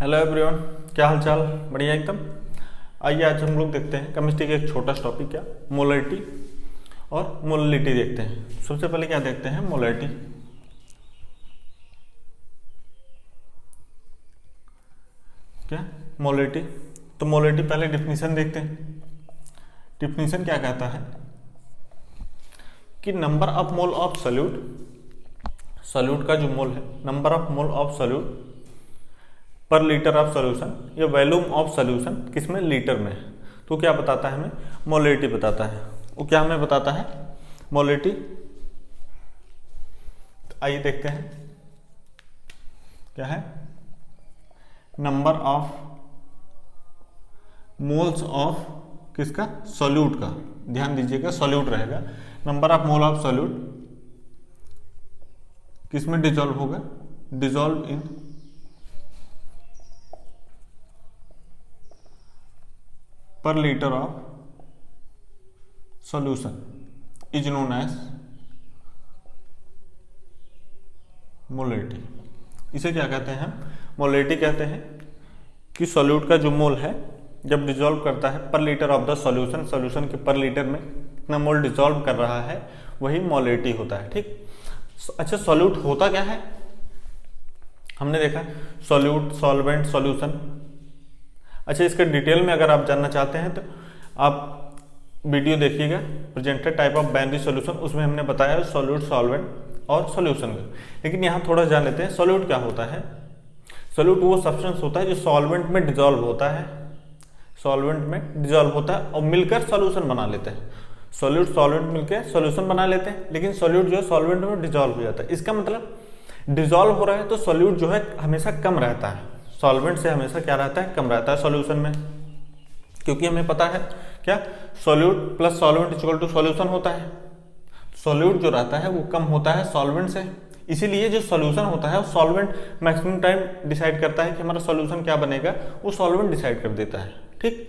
Hello everyone, क्या हाल चाल? बढ़िया एकदम। आइए आज हम लोग देखते हैं केमिस्ट्री का एक छोटा सा टॉपिक, क्या मोलरिटी और मोललिटी देखते हैं। सबसे पहले क्या देखते हैं? मोलरिटी। क्या मोलरिटी? तो मोलरिटी पहले डिफिनीशन देखते हैं। डिफिनीशन क्या कहता है कि number of mole of solute, solute का जो मोल है, number of mole of solute पर लीटर ऑफ सॉल्यूशन या वॉल्यूम ऑफ सॉल्यूशन किसमें? लीटर में। तो क्या बताता है हमें? मोलरिटी बताता है। वो क्या हमें बताता है? मोलरिटी। आइए देखते हैं क्या है। नंबर ऑफ मोल्स ऑफ किसका? सॉल्यूट का। ध्यान दीजिएगा सॉल्यूट रहेगा। Number of mole of solute किसमें डिजॉल्व होगा? Dissolve in per litre of solution is known as molarity. इसे क्या कहते हैं? मोलरिटी कहते हैं कि सॉल्यूट का जो मोल है जब डिजॉल्व करता है पर litre of the solution, solution के पर लीटर में कितना मोल डिजॉल्व कर रहा है, वही मोलरिटी होता है। ठीक। अच्छा, सॉल्यूट होता क्या है? हमने देखा सॉल्यूट, सॉल्वेंट, सॉल्यूशन। अच्छा, इसके डिटेल में अगर आप जानना चाहते हैं तो आप वीडियो देखिएगा, presented type of binary solution, उसमें हमने बताया सॉल्यूट, सॉल्वेंट और सॉल्यूशन का। लेकिन यहाँ थोड़ा जान लेते हैं सॉल्यूट क्या होता है। सॉल्यूट वो सब्सटेंस होता है जो सॉल्वेंट में डिजॉल्व होता है, सॉल्वेंट में डिजॉल्व होता है और मिलकर सॉल्यूशन बना लेते हैं। सॉल्यूट सॉल्वेंट मिलकर सॉल्यूशन बना लेते हैं, लेकिन सॉल्यूट जो है सॉल्वेंट में डिजॉल्व हो जाता है। इसका मतलब डिजॉल्व हो रहा है तो सॉल्यूट जो है हमेशा कम रहता है, सॉल्वेंट से हमेशा क्या रहता है? कम रहता है सॉल्यूशन में। क्योंकि हमें पता है क्या, solute plus solvent equal to solution होता है। सॉल्यूट जो रहता है वो कम होता है सॉल्वेंट से, इसीलिए जो सॉल्यूशन होता है वो सॉल्वेंट मैक्सिमम टाइम डिसाइड करता है कि हमारा सॉल्यूशन क्या बनेगा, वो सॉल्वेंट डिसाइड कर देता है। ठीक।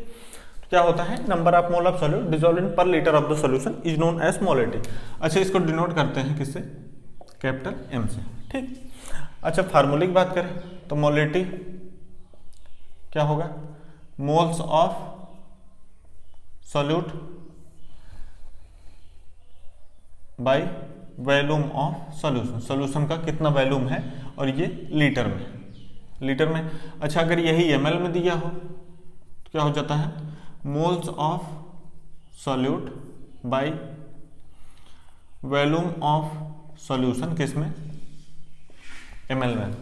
तो क्या होता है? Number of mole of solute dissolve in per litre of the solution is known as molarity. अच्छा, इसको डिनोट करते हैं किससे? कैपिटल एम से। ठीक। अच्छा, फार्मूले की बात करें तो मोलरिटी क्या होगा? Moles of solute by volume of solution, solution का कितना वॉल्यूम है और ये लीटर में, लीटर में। अच्छा, अगर यही ml में दिया हो तो क्या हो जाता है? Moles of solute by volume of solution किसमें? ml में।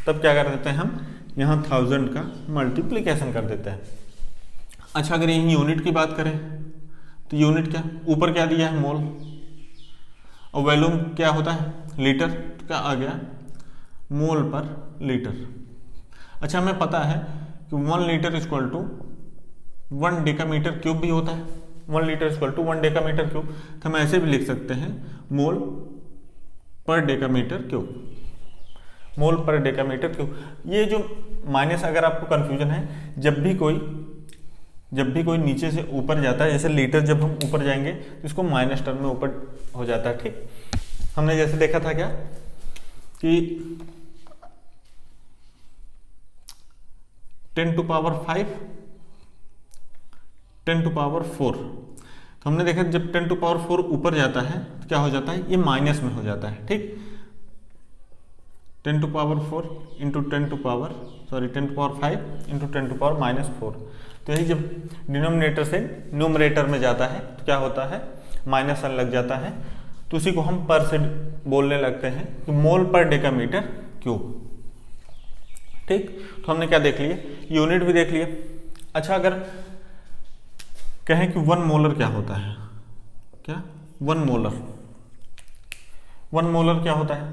तब क्या कर देते हैं हम? यहाँ 1000 का मल्टीप्लीकेशन कर देते हैं। अच्छा, अगर यही यूनिट की बात करें तो यूनिट क्या, ऊपर क्या दिया है? मोल, और वॉल्यूम क्या होता है? लीटर। तो क्या आ गया? मोल पर लीटर। अच्छा, हमें पता है कि 1 litre equal to 1 decametre cube भी होता है। 1 litre equal to 1 decametre cube. तो हम ऐसे भी लिख सकते हैं मोल पर डेकामीटर क्यूब, मोल पर डेकामीटर क्यूब। ये जो माइनस, अगर आपको कंफ्यूजन है, जब भी कोई नीचे से ऊपर जाता है, जैसे लीटर जब हम ऊपर जाएंगे तो इसको माइनस टर्म में ऊपर हो जाता है। ठीक। हमने जैसे देखा था क्या कि 10 टू पावर 5, 10 टू पावर 4। तो हमने देखा जब 10 टू पावर 4 ऊपर जाता है तो क्या हो जाता है? ये माइनस में हो जाता है। ठीक। 10 to power 4 into 10 to power 5 into 10 to power -4। तो यही जब डिनोमिनेटर से न्यूमरेटर में जाता है तो क्या होता है? माइनस साइन लग जाता है। तो उसी को हम पर से बोलने लगते हैं कि मोल पर डेकामीटर क्यूब। ठीक। तो हमने क्या देख लिया? यूनिट भी देख लिया। अच्छा, अगर कहें कि 1 मोलर क्या होता है? क्या 1 मोलर? 1 मोलर क्या होता है?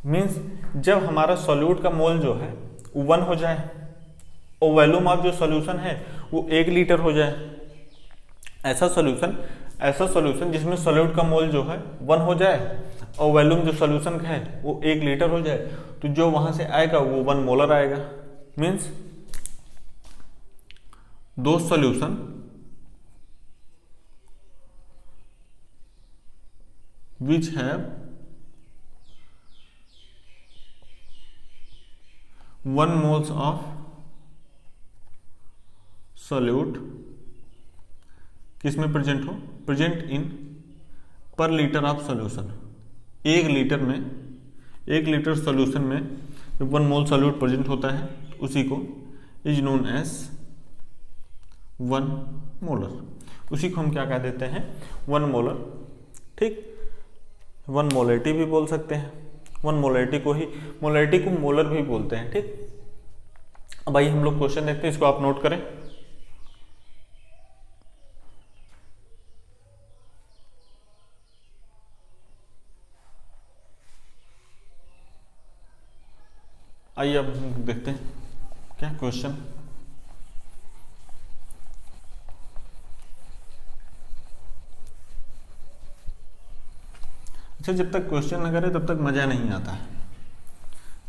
मीन्स जब हमारा सॉल्यूट का मोल जो है वो 1 हो जाए और वॉल्यूम ऑफ जो सॉल्यूशन है वो 1 लीटर हो जाए। ऐसा सॉल्यूशन जिसमें सॉल्यूट का मोल जो है 1 हो जाए और वॉल्यूम जो सॉल्यूशन का है वो 1 लीटर हो जाए, तो जो वहां से आएगा वो 1 मोलर आएगा। मीन्स दो solution which have 1 moles of solute किस में प्रेजेंट हो, present in per litre of solution. 1 litre solution में जब 1 मोल सॉल्यूट प्रेजेंट होता है तो उसी को इज नोन एज 1 मोलर। उसी को हम क्या कह देते हैं, 1 मोलर। ठीक, 1 मोलरिटी भी बोल सकते हैं। 1 मोलरिटी को मोलर भी बोलते हैं। ठीक, अब आइए हम लोग क्वेश्चन देखते हैं, इसको आप नोट करें। आइए अब देखते हैं क्या क्वेश्चन। अच्छा, जब तक क्वेश्चन न करें तब तक मज़ा नहीं आता है।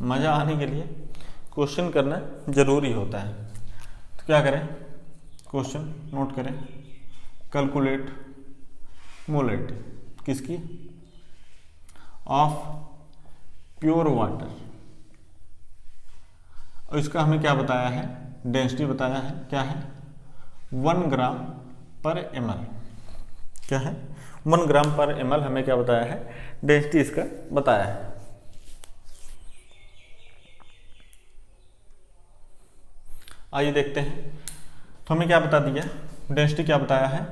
मज़ा आने के लिए क्वेश्चन करना जरूरी होता है। तो क्या करें, क्वेश्चन नोट करें। कैलकुलेट मोलरिटी किसकी, ऑफ प्योर वाटर। और इसका हमें क्या बताया है, डेंसिटी बताया है। क्या है, 1 ग्राम पर ml। क्या है, 1 ग्राम पर ml हमें क्या बताया है, डेंसिटी इसका बताया है। आइए देखते हैं, तो हमें क्या बता दिया, डेंसिटी क्या बताया है,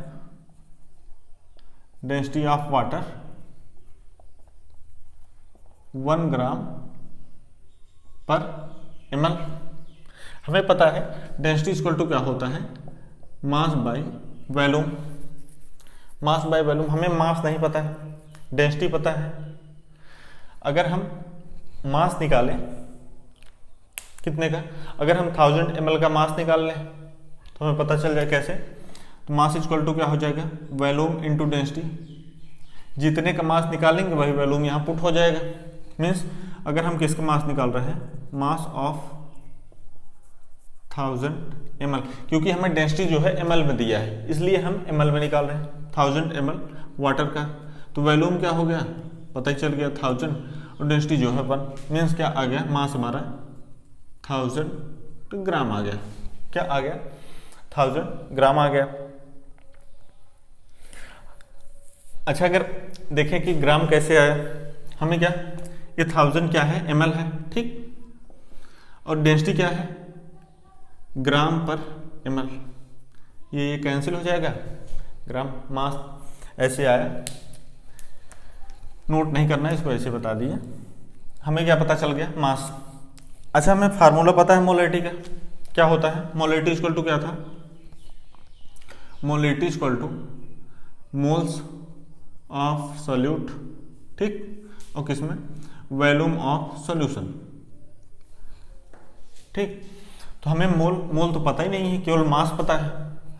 डेंसिटी ऑफ वाटर 1 ग्राम पर ml। हमें पता है डेंसिटी इक्वल टू क्या होता है, mass by volume. Mass by volume, हमें मास नहीं पता है, डेंसिटी पता है। अगर हम मास निकालें कितने का, अगर हम 1000 ml का मास निकाल लें तो हमें पता चल जाए कैसे। तो मास इक्वल टू क्या हो जाएगा, वॉल्यूम इनटू डेंसिटी। जितने का मास निकालेंगे वही वॉल्यूम यहाँ पुट हो जाएगा। मीन्स अगर हम किसका मास निकाल रहे हैं, मास ऑफ 1000 ml, क्योंकि हमें डेंसिटी जो है ml में दिया है इसलिए हम ml में निकाल रहे हैं। 1000 ml वाटर का, तो वॉल्यूम क्या हो गया, पता ही चल गया 1000, और डेंसिटी जो है 1। मीन्स क्या आ गया, मास हमारा 1000 ग्राम आ गया। क्या आ गया, 1000 ग्राम आ गया। अच्छा, अगर देखें कि ग्राम कैसे आया, हमें क्या, ये 1000 क्या है, ml है। ठीक, और डेंसिटी क्या है, ग्राम पर ml। ये कैंसिल हो जाएगा, ग्राम मास ऐसे आया। नोट नहीं करना है, इसको ऐसे बता दिए। हमें क्या पता चल गया, मास। अच्छा, हमें फार्मूला पता है मोलरिटी का, क्या होता है, मोलरिटी इक्वल टू क्या था, molarity equal two moles of solute. ठीक, और किसमें, वॉल्यूम ऑफ सॉल्यूशन। ठीक, तो हमें मोल तो पता ही नहीं है, केवल मास पता है।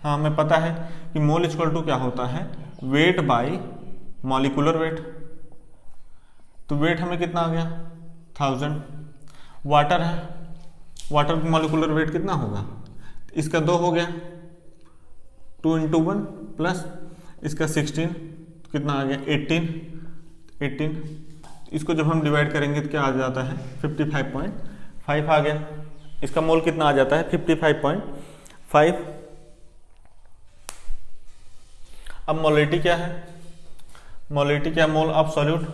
हाँ, हमें पता है कि मोल इक्वल टू क्या होता है, वेट बाय मॉलिक्यूलर वेट। तो वेट हमें कितना आ गया, 1000। वाटर है, वाटर का मॉलिक्यूलर वेट कितना होगा, इसका 2 हो गया, 2 × 1 प्लस इसका 16, कितना आ गया, 18। इसको जब हम डिवाइड करेंगे तो क्या आ जाता है, 55.5 आ गया। इसका मोल कितना आ जाता है, 55.5। अब मोलरिटी क्या है, मोलरिटी क्या, मोल ऑफ सॉल्यूट।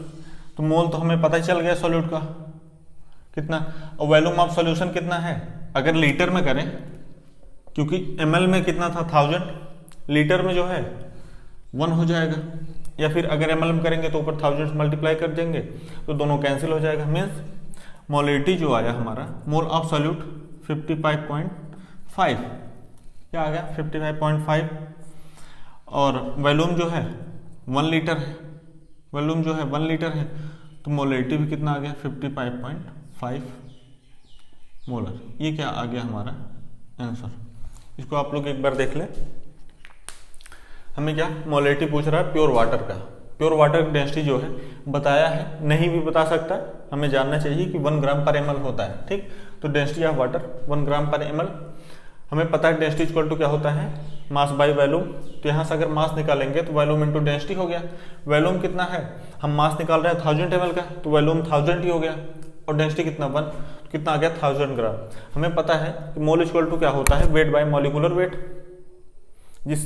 तो मोल तो हमें पता ही चल गया सॉल्यूट का कितना, और वॉल्यूम ऑफ सॉल्यूशन कितना है। अगर लीटर में करें, क्योंकि ml में कितना था 1000, लीटर में जो है 1 हो जाएगा, या फिर अगर ml में करेंगे तो ऊपर 1000 से मल्टीप्लाई कर देंगे तो दोनों कैंसिल हो जाएगा। मीन्स मोलरिटी जो आया हमारा, मोल ऑफ सॉल्यूट 55.5, क्या आ गया, 55.5। और वॉल्यूम जो है 1 लीटर है, वॉल्यूम जो है 1 लीटर है, तो मोलरिटी भी कितना आ गया, 55.5 मोलर। ये क्या आ गया हमारा आंसर। इसको आप लोग एक बार देख लें। हमें क्या मोलरिटी पूछ रहा है प्योर वाटर का, प्योर वाटर की डेंसिटी जो है बताया है, नहीं भी बता सकता, हमें जानना चाहिए कि 1 ग्राम पर ml होता है। ठीक, तो डेंसिटी ऑफ वाटर 1 ग्राम पर ml। हमें पता है डेंसिटी इक्वल टू क्या होता है, मास बाय वॉल्यूम। तो यहाँ से अगर मास निकालेंगे तो वॉल्यूम इंटू डेंसिटी हो गया। वॉल्यूम कितना है, हम मास निकाल रहे हैं 1000 ml का, तो वॉल्यूम 1000 ही हो गया, और डेंसिटी कितना 1, कितना आ गया 1000 ग्राम। हमें पता है कि मोल इक्वल टू क्या होता है, वेट बाय मॉलिक्यूलर वेट। जिस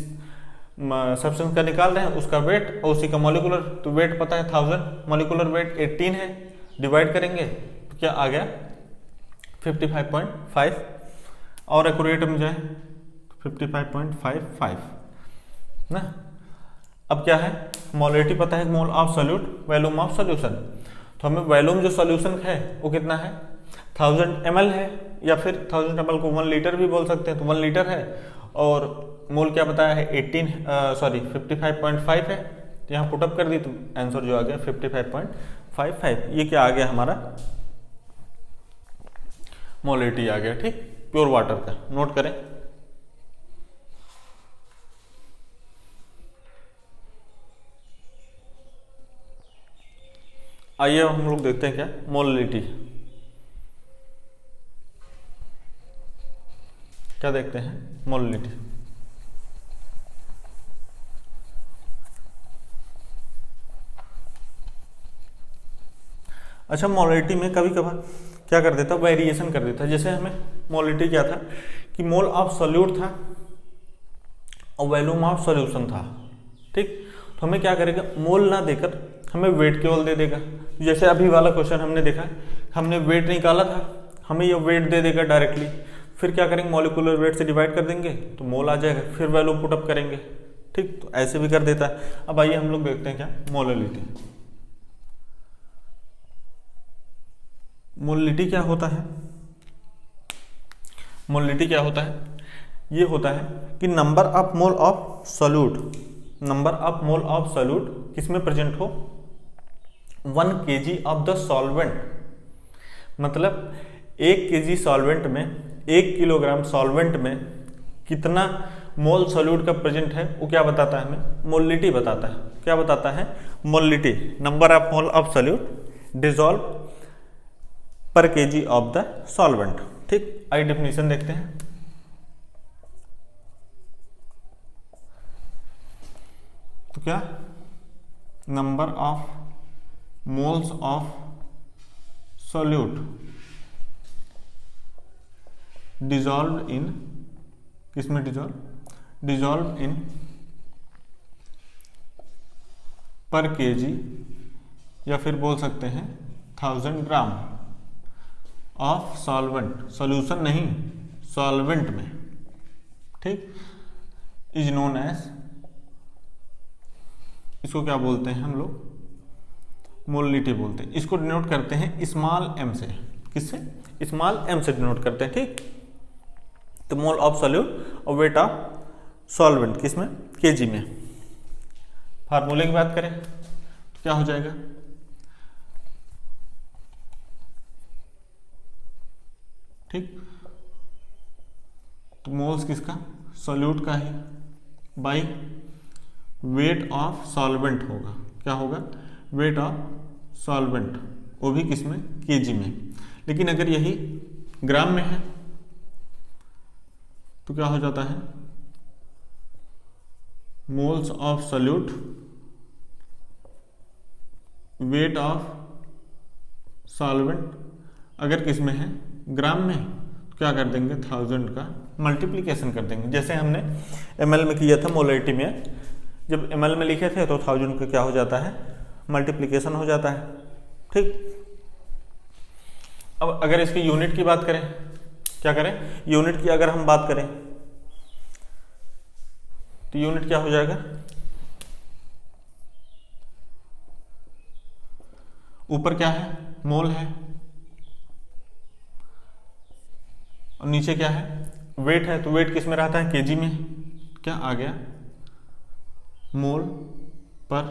सब्सटेंस का निकाल रहे हैं उसका वेट और उसी का मॉलिक्यूलर, तो वेट पता है 1000, मॉलिक्यूलर वेट 18 है, डिवाइड करेंगे तो क्या आ गया 55.5, और एक्यूरेट में जाए 55.55 ना। अब क्या है, मोलरिटी पता है, मोल of solute, volume of solution. तो हमें वॉल्यूम जो सॉल्यूशन है वो कितना है 1000 ml है, या फिर 1000 ml को 1 लीटर भी बोल सकते हैं, तो 1 लीटर है। और मोल क्या बताया है 55.5 है, तो यहाँ पुटअप कर दी तो आंसर जो आ गया 55.55। ये क्या आ गया हमारा मोलरिटी आ गया, ठीक, प्योर वाटर का। नोट करें। आइए अब हम लोग देखते हैं क्या मोलरिटी, क्या देखते हैं मोलरिटी। अच्छा, मोलरिटी में कभी कभार क्या कर देता, वेरिएशन कर देता। जैसे हमें मोलरिटी क्या था कि मोल ऑफ सॉल्यूट था और वॉल्यूम ऑफ सॉल्यूशन था, ठीक। तो हमें क्या करेगा, मोल ना देकर हमें वेट केवल दे देगा। जैसे अभी वाला क्वेश्चन हमने देखा, हमने वेट निकाला था, हमें ये वेट दे देगा डायरेक्टली। फिर क्या करेंगे, मॉलिक्यूलर वेट से डिवाइड कर देंगे तो मोल आ जाएगा, फिर वैल्यू पुटअप करेंगे, ठीक। तो ऐसे भी कर देता है। अब आइए हम लोग देखते हैं क्या मोलरिटी। मोलरिटी क्या होता है, मोलरिटी क्या होता है, ये होता है कि number of mole of solute, number of mole of solute किसमें प्रेजेंट हो 1 kg ऑफ द सॉल्वेंट। मतलब 1 kg सॉल्वेंट में, 1 किलोग्राम सॉल्वेंट में कितना मोल सॉल्यूट का प्रेजेंट है वो क्या बताता है, हमें मोलरिटी बताता है। क्या बताता है, molarity, number of mole of solute dissolve पर kg ऑफ द सॉल्वेंट, ठीक। आई डेफिनेशन देखते हैं। तो क्या, number of moles of solute dissolve इन, किसमें डिसॉल्व इन पर kg, या फिर बोल सकते हैं 1000 ग्राम ऑफ सॉल्वेंट, सॉल्यूशन नहीं सॉल्वेंट में, ठीक, इज नोन एज, इसको क्या बोलते हैं हम लोग, मोलरिटी बोलते हैं। इसको डिनोट करते हैं स्मॉल m से, किससे, स्मॉल m से डिनोट करते हैं, ठीक। तो मोल ऑफ सॉल्यूट और वेट ऑफ सॉल्वेंट किसमें, kg में। फार्मूले की बात करें तो क्या हो जाएगा, ठीक। तो मोल्स किसका, सॉल्यूट का ही, बाई वेट ऑफ सॉल्वेंट होगा, क्या होगा, वेट ऑफ सॉल्वेंट, वो भी किसमें, kg में। लेकिन अगर यही ग्राम में है तो क्या हो जाता है, moles of solute wait of solvent, अगर किसमें है ग्राम में, तो क्या कर देंगे 1000 का मल्टीप्लिकेशन कर देंगे। जैसे हमने ml में किया था मोलरिटी में, जब ml में लिखे थे तो 1000 का क्या हो जाता है, मल्टीप्लिकेशन हो जाता है, ठीक। अब अगर इसकी यूनिट की बात करें, क्या करें, यूनिट की अगर हम बात करें तो यूनिट क्या हो जाएगा, ऊपर क्या है, मोल है, और नीचे क्या है, वेट है। तो वेट किस में रहता है, kg में, क्या आ गया, मोल पर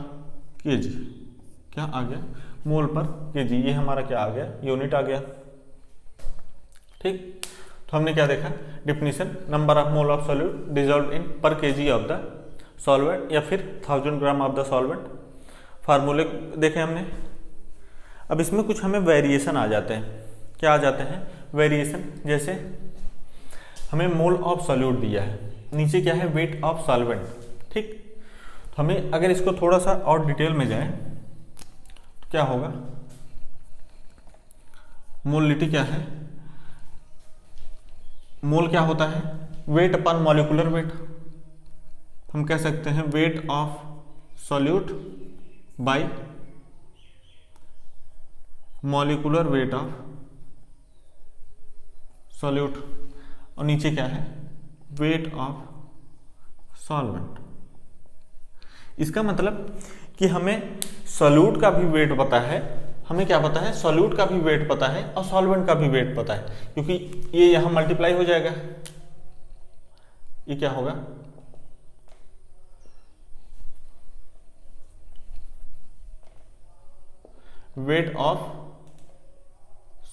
kg, क्या आ गया, मोल पर kg। ये हमारा क्या आ गया, यूनिट आ गया, ठीक। तो हमने क्या देखा, definition, number of mole of solute dissolve in पर kg ऑफ द सॉल्वेंट, या फिर 1000 ग्राम ऑफ द सॉल्वेंट। फार्मूले देखे हमने। अब इसमें कुछ हमें वेरिएशन आ जाते हैं, क्या आ जाते हैं, वेरिएशन। जैसे हमें मोल ऑफ सॉल्यूट दिया है, नीचे क्या है, वेट ऑफ सॉल्वेंट, ठीक। तो हमें अगर इसको थोड़ा सा और डिटेल में जाए तो क्या होगा, मोलिटी क्या है, मोल क्या होता है, वेट अपन मॉलिक्यूलर वेट, हम कह सकते हैं weight of solute by molecular weight of solute, और नीचे क्या है, वेट ऑफ सॉल्वेंट। इसका मतलब कि हमें सॉल्यूट का भी वेट पता है, हमें क्या पता है, सॉल्यूट का भी वेट पता है और सॉल्वेंट का भी वेट पता है, क्योंकि ये यहां मल्टीप्लाई हो जाएगा, ये क्या होगा, wait of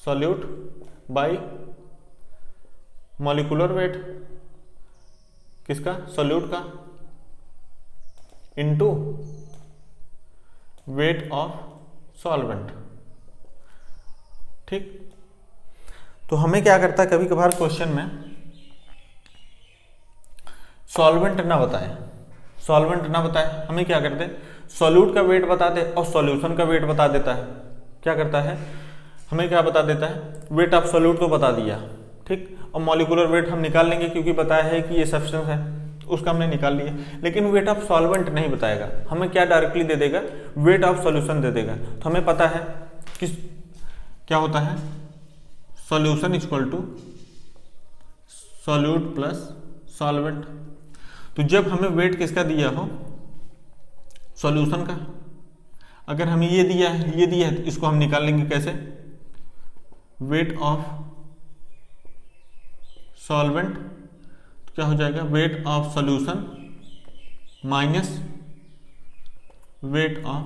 solute by molecular wait किसका, सॉल्यूट का, इनटू वेट ऑफ सॉल्वेंट। ठीक, तो हमें क्या करता है, कभी कभार क्वेश्चन में सॉल्वेंट ना बताए, सॉल्वेंट ना बताए, हमें क्या करते, सॉल्यूट का वेट बता दे और सॉल्यूशन का वेट बता देता है, क्या करता है, हमें क्या बता देता है, वेट ऑफ सॉल्यूट तो बता दिया, ठीक, और मॉलिक्यूलर वेट हम निकाल लेंगे क्योंकि बताया है कि ये सब्सटेंस है, उसका हमने निकाल लिया, लेकिन वेट ऑफ सॉल्वेंट नहीं बताएगा, हमें क्या डायरेक्टली दे देगा, वेट ऑफ सॉल्यूशन दे देगा। तो हमें पता है कि क्या होता है, solution equal to solute plus solvent. तो जब हमें वेट किसका दिया हो, सॉल्यूशन का, अगर हमें ये दिया है, ये दिया है, तो इसको हम निकाल लेंगे कैसे, वेट ऑफ सॉल्वेंट, तो क्या हो जाएगा, wait of solution minus weight of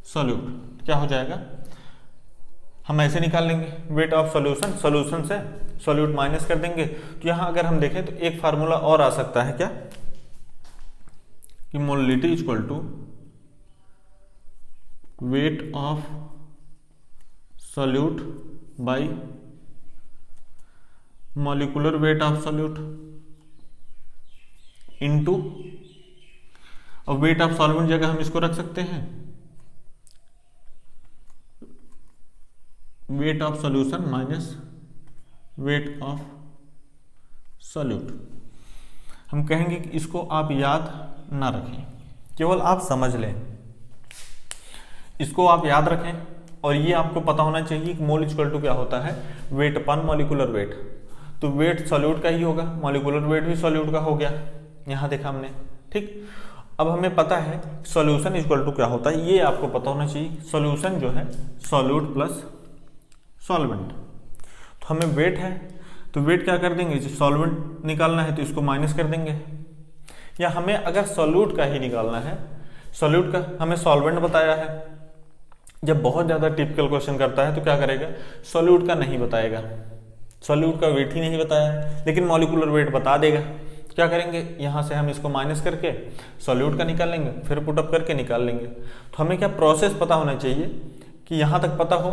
solute, क्या हो जाएगा, हम ऐसे निकाल लेंगे, वेट ऑफ सॉल्यूशन, सॉल्यूशन से सॉल्यूट माइनस कर देंगे। तो यहां अगर हम देखें तो एक फार्मूला और आ सकता है, क्या, कि molality equal to weight of solute by molecular weight of solute into, और वेट ऑफ सॉल्वेंट जगह हम इसको रख सकते हैं weight of solution minus weight of solute. हम कहेंगे कि इसको आप याद ना रखें, केवल आप समझ लें, इसको आप याद रखें, और ये आपको पता होना चाहिए कि मोल इक्वल टू क्या होता है, वेट अपन मॉलिक्यूलर वेट। तो वेट सॉल्यूट का ही होगा, मॉलिक्यूलर वेट भी सॉल्यूट का हो गया, यहां देखा हमने, ठीक। अब हमें पता है सॉल्यूशन इक्वल टू क्या होता है, ये आपको पता होना चाहिए, सॉल्यूशन जो है सॉल्यूट प्लस सॉल्वेंट। तो हमें वेट है, तो वेट क्या कर देंगे, सॉल्वेंट निकालना है तो इसको माइनस कर देंगे, या हमें अगर सॉल्यूट का ही निकालना है, सॉल्यूट का हमें सॉल्वेंट बताया है, जब बहुत ज़्यादा टिपिकल क्वेश्चन करता है तो क्या करेगा, सॉल्यूट का नहीं बताएगा, सॉल्यूट का वेट ही नहीं बताया, लेकिन मॉलिक्यूलर वेट बता देगा। क्या करेंगे, यहाँ से हम इसको माइनस करके सॉल्यूट का निकाल लेंगे, फिर पुटअप करके निकाल लेंगे। तो हमें क्या प्रोसेस पता होना चाहिए कि यहाँ तक पता हो,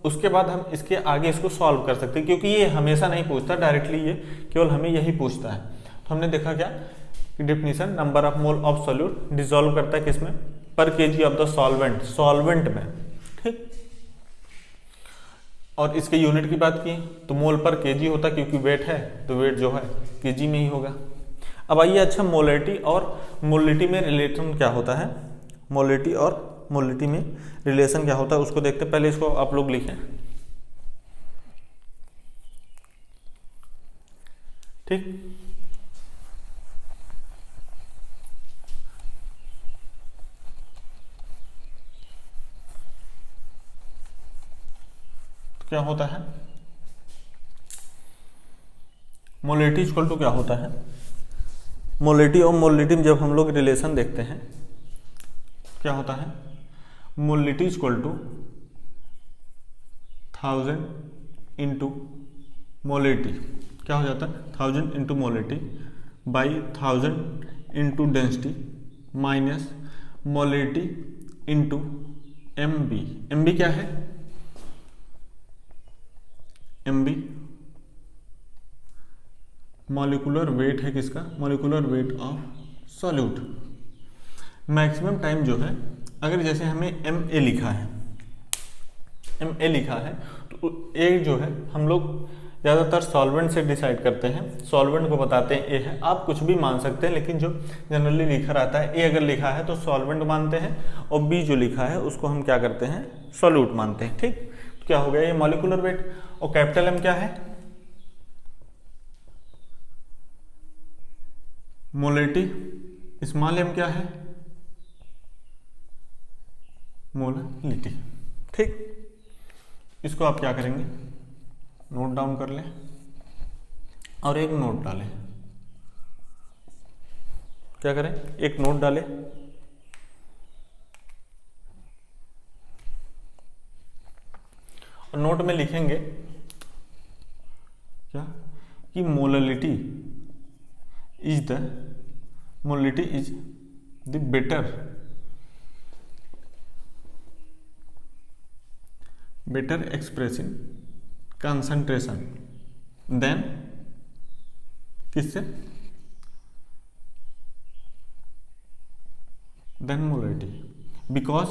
उसके बाद हम इसके आगे इसको सॉल्व कर सकते हैं, क्योंकि ये हमेशा नहीं पूछता डायरेक्टली, ये केवल हमें यही पूछता है। तो हमने देखा क्या कि definition, number of mole of solute dissolve करता है किसमें, पर KG of the solvent, solvent में, ठीक। और इसके यूनिट की बात की तो मोल पर केजी होता है, क्योंकि वेट है तो वेट जो है केजी में ही होगा। अब आइए, अच्छा, मोलिटी और मोलिटी में रिलेशन क्या होता है, मोलिटी और मोलिटी में रिलेशन क्या होता है उसको देखते हैं। पहले इसको आप लोग लिखें, ठीक। तो क्या होता है, मोलिटी इक्वल टू क्या होता है, मोलिटी और मोलिटी में जब हम लोग रिलेशन देखते हैं क्या होता है, molality equal to 1000 into molality, क्या हो जाता है 1000 into molality by 1000 into density minus molality into MB. MB क्या है, एमबी मॉलिक्यूलर वेट है किसका, molecular weight of solute. Maximum time जो है, अगर जैसे हमें एम ए लिखा है, MA लिखा है, तो ए जो है हम लोग ज़्यादातर सॉल्वेंट से डिसाइड करते हैं, सॉल्वेंट को बताते हैं ए है। आप कुछ भी मान सकते हैं, लेकिन जो जनरली लिखा रहता है, ए अगर लिखा है तो सॉल्वेंट मानते हैं, और बी जो लिखा है उसको हम क्या करते हैं, सॉल्यूट मानते हैं। ठीक, तो क्या हो गया ये मॉलिक्यूलर वेट। और कैपिटल एम क्या है, मोलैलिटी। स्मॉल एम क्या है, मोलैलिटी। ठीक, इसको आप क्या करेंगे, नोट डाउन कर लें और एक नोट डालें। क्या करें, एक नोट डालें और नोट में लिखेंगे क्या कि molality is the better expressing concentration than किससे, than molality, because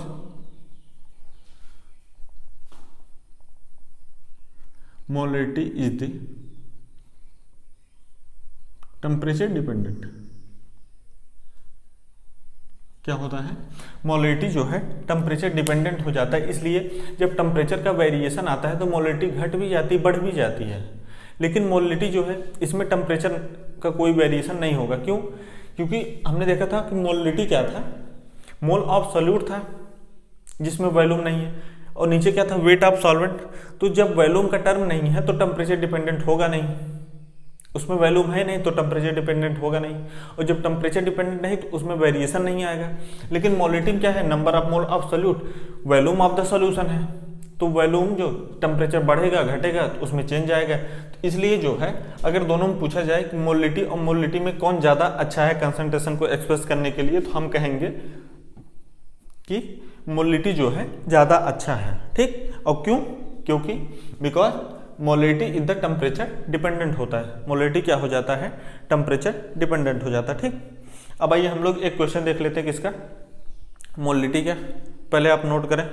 molality is the temperature dependent. क्या होता है, मोलैलिटी जो है टेम्परेचर डिपेंडेंट हो जाता है, इसलिए जब टेम्परेचर का वेरिएशन आता है तो मोलैलिटी घट भी जाती, बढ़ भी जाती है। लेकिन मोलैलिटी जो है इसमें टेम्परेचर का कोई वेरिएशन नहीं होगा। क्यों, क्योंकि हमने देखा था कि मोलैलिटी क्या था, मोल ऑफ सॉल्यूट था जिसमें वॉल्यूम नहीं है, और नीचे क्या था, वेट ऑफ सॉल्वेंट। तो जब वॉल्यूम का टर्म नहीं है तो टेम्परेचर डिपेंडेंट होगा नहीं, उसमें वॉल्यूम है नहीं तो टेम्परेचर डिपेंडेंट होगा नहीं, और जब टेम्परेचर डिपेंडेंट नहीं तो उसमें वेरिएशन नहीं आएगा। लेकिन मोलैलिटी क्या है, number of mole of solute, volume of the solution है, तो वॉल्यूम जो टेम्परेचर बढ़ेगा घटेगा तो उसमें चेंज आएगा। तो इसलिए जो है अगर दोनों में पूछा जाए कि मोलैलिटी और मोलैलिटी में कौन ज़्यादा अच्छा है कंसंट्रेशन को एक्सप्रेस करने के लिए, तो हम कहेंगे कि मोलैलिटी जो है ज़्यादा अच्छा है। ठीक, और क्यों, क्योंकि because molality is the temperature dependent होता है, मोलैलिटी क्या हो जाता है, टेम्परेचर डिपेंडेंट हो जाता है। ठीक, अब आइए हम लोग एक क्वेश्चन देख लेते हैं किसका, मोलैलिटी का। पहले आप नोट करें,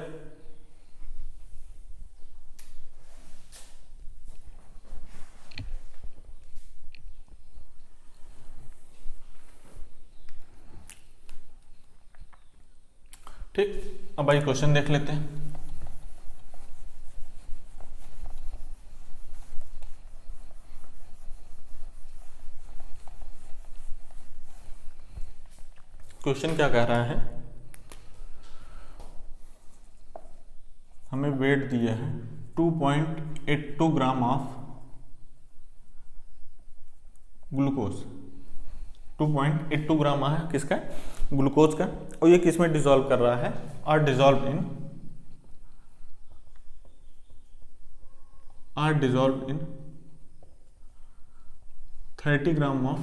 ठीक। अब आइए क्वेश्चन देख लेते हैं। क्वेश्चन क्या कह रहा है, हमें वेट दिया है 2.82 ग्राम ऑफ ग्लूकोज, 2.82 ग्राम है किसका, ग्लूकोज का, और ये किस में डिसॉल्व कर रहा है, are dissolve in 30 gram of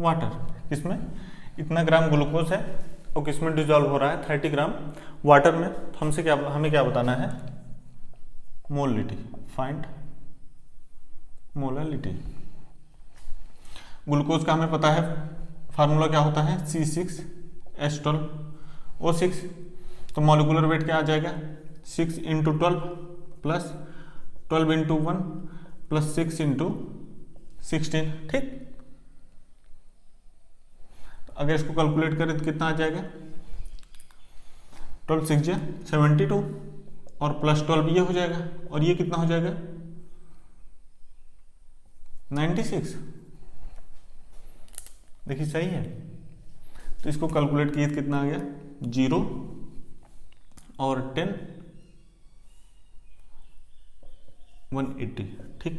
water. किसमें, इतना ग्राम ग्लूकोज है और किसमें डिसॉल्व हो रहा है, 30 ग्राम वाटर में। तो हमें क्या बताना है, मोलैलिटी, फाइंड मोलैलिटी। ग्लूकोज का हमें पता है फार्मूला क्या होता है, C6H12O6। तो मॉलिक्यूलर वेट क्या आ जाएगा, 6 × 12 प्लस 12 × 1 प्लस 6 × 16। ठीक, अगर इसको कैलकुलेट करें तो कितना आ जाएगा, 12 6 72 और प्लस 12 ये हो जाएगा, और ये कितना हो जाएगा 96। देखिए सही है, तो इसको कैलकुलेट किए कितना आ गया, 0 और 10 180। ठीक,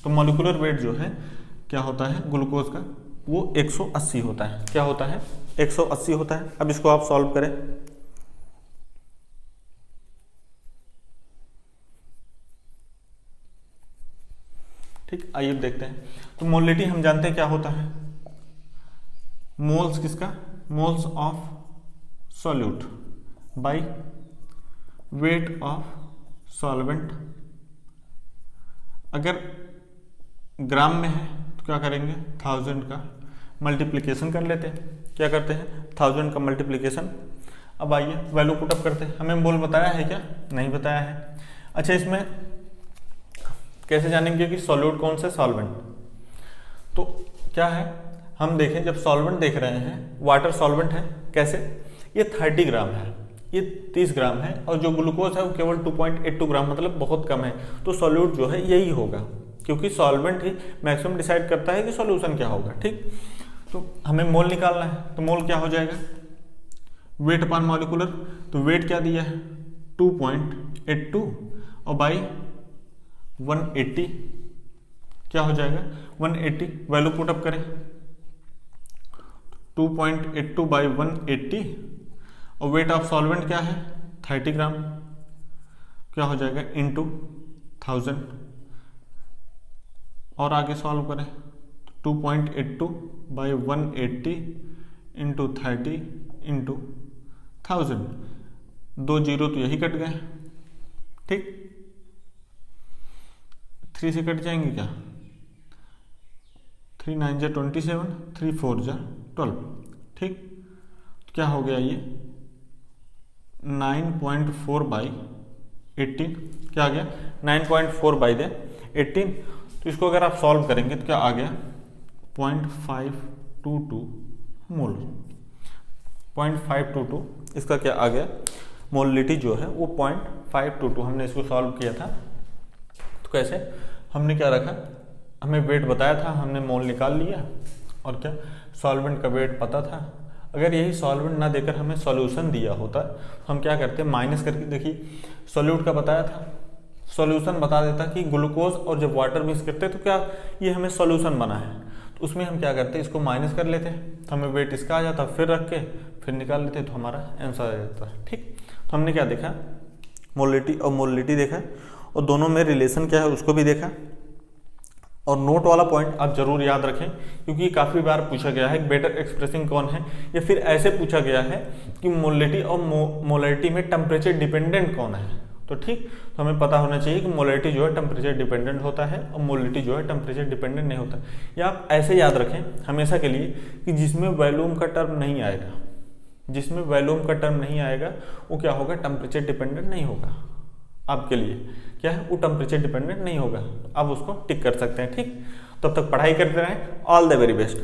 तो मॉलिक्यूलर वेट जो है क्या होता है ग्लूकोज का, वो 180 होता है। क्या होता है, 180 होता है। अब इसको आप सॉल्व करें, ठीक, आइए देखते हैं। तो मोलैलिटी हम जानते हैं क्या होता है, मोल्स किसका, moles of solute by weight of solvent. अगर ग्राम में है तो क्या करेंगे, 1000 का मल्टीप्लिकेशन कर लेते हैं। क्या करते हैं, 1000 का मल्टीप्लिकेशन अब आइए वैल्यू पुटअप करते हैं। हमें मोल बताया है क्या? नहीं बताया है। अच्छा, इसमें कैसे जानेंगे कि सॉल्यूट कौन सा सॉल्वेंट? तो क्या है, हम देखें जब सॉल्वेंट देख रहे हैं, वाटर सॉल्वेंट है, कैसे, ये 30 ग्राम है, ये 30 ग्राम है, और जो ग्लूकोज है वो केवल 2.82 ग्राम, मतलब बहुत कम है। तो सॉल्यूट जो है यही होगा, क्योंकि सॉल्वेंट ही मैक्सिमम डिसाइड करता है कि सॉल्यूशन क्या होगा। ठीक, तो हमें मोल निकालना है, तो मोल क्या हो जाएगा, वेट अपान मॉलिक्यूलर। तो वेट क्या दिया है 2.82 और बाई 180 क्या हो जाएगा 180। वैल्यू पुटअप करें 2.82 बाई 180 और वेट ऑफ सॉल्वेंट क्या है 30 ग्राम, क्या हो जाएगा इंटू 1000। और आगे सॉल्व करें 2.82 बाई 180 इंटू 30 इंटू 1000, 2 जीरो तो यही कट गए। ठीक, 3 से कट जाएंगे क्या, 3 9 जा 27, 3 4 जा 12। ठीक, तो क्या हो गया ये 9.4 बाई 18, क्या आ गया 9.4 बाई 18। तो इसको अगर आप सॉल्व करेंगे तो क्या आ गया 0.522 मोल। 0.522 इसका क्या आ गया, मोलिटी जो है वो 0.522। हमने इसको सॉल्व किया था, तो कैसे, हमने क्या रखा, हमें वेट बताया था, हमने मोल निकाल लिया, और क्या सॉल्वेंट का वेट पता था। अगर यही सॉल्वेंट ना देकर हमें सॉल्यूशन दिया होता, हम क्या करते, माइनस करके, देखिए सॉल्यूट का बताया था, सॉल्यूशन बता देता कि ग्लूकोज और जब वाटर मिक्स करते तो क्या ये हमें सॉल्यूशन बना है, तो उसमें हम क्या करते, इसको माइनस कर लेते, तो हमें वेट इसका आ जाता, फिर रख के फिर निकाल लेते, तो हमारा आंसर आ जाता है। ठीक, तो हमने क्या देखा, मोलिटी और मोलिटी देखा, और दोनों में रिलेशन क्या है उसको भी देखा। और नोट वाला पॉइंट आप जरूर याद रखें, क्योंकि काफ़ी बार पूछा गया है बेटर एक्सप्रेसिंग कौन है, या फिर ऐसे पूछा गया है कि मोलिटी और मोलैरिटी में टेम्परेचर डिपेंडेंट कौन है। तो ठीक, तो हमें पता होना चाहिए कि मोलैरिटी जो है टेम्परेचर डिपेंडेंट होता है और मोलिटी जो है टेम्परेचर डिपेंडेंट नहीं होता। या आप ऐसे याद रखें हमेशा के लिए कि जिसमें वॉल्यूम का टर्म नहीं आएगा, जिसमें वॉल्यूम का टर्म नहीं आएगा वो क्या होगा, टेम्परेचर डिपेंडेंट नहीं होगा। आपके लिए क्या है, वो टेम्परेचर डिपेंडेंट नहीं होगा, आप उसको टिक कर सकते हैं। ठीक, तब तक पढ़ाई करते रहें। All the very best.